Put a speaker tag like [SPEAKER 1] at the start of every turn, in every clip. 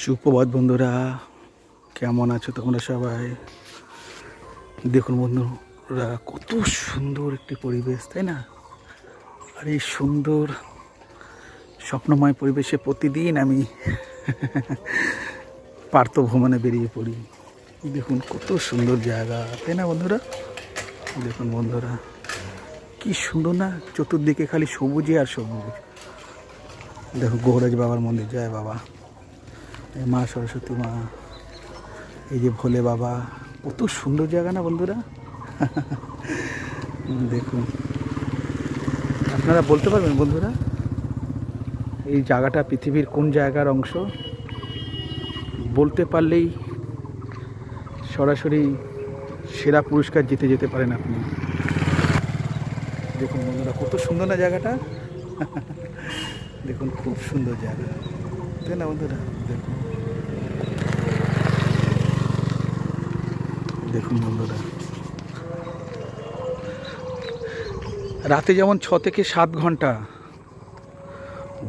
[SPEAKER 1] সুপ্রভাত বন্ধুরা, কেমন আছো তোমরা সবাই? দেখুন বন্ধুরা, কত সুন্দর একটি পরিবেশ, তাই না? আর এই সুন্দর স্বপ্নময় পরিবেশে প্রতিদিন আমি পার্থ ভ্রমণে বেরিয়ে পড়ি। দেখুন কত সুন্দর জায়গা, তাই না বন্ধুরা? দেখুন বন্ধুরা, কি সুন্দর না, চতুর্দিকে খালি সবুজই আর সবুজ। দেখো গৌরাজ বাবার মন্দির, জয় বাবা, মা সরস্বতী মা, এই যে ভোলে বাবা, কত সুন্দর জায়গা না বন্ধুরা? দেখুন, আপনারা বলতে পারবেন বন্ধুরা এই জায়গাটা পৃথিবীর কোন জায়গার অংশ? বলতে পারলেই সরাসরি সেরা পুরস্কার জিতে যেতে পারেন আপনি। দেখুন বন্ধুরা, কত সুন্দর না জায়গাটা? দেখুন খুব সুন্দর জায়গা, তাই না বন্ধুরা? দেখুন দেখুন বন্ধুরা, রাতে যেমন 6 থেকে 7 ঘন্টা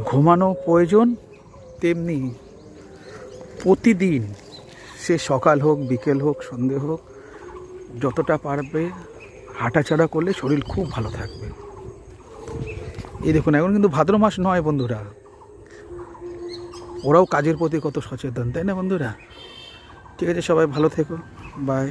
[SPEAKER 1] ঘুমানো প্রয়োজন, তেমনি প্রতিদিন, সে সকাল হোক, বিকেল হোক, সন্ধে হোক, যতটা পারবে হাঁটাচলা করলে শরীর খুব ভালো থাকবে। এই দেখুন, এখন কিন্তু ভাদ্র মাস নয় বন্ধুরা, ওরাও কাজের প্রতি কত সচেতন, তাই না বন্ধুরা? ঠিক আছে, সবাই ভালো থেকো, বাই।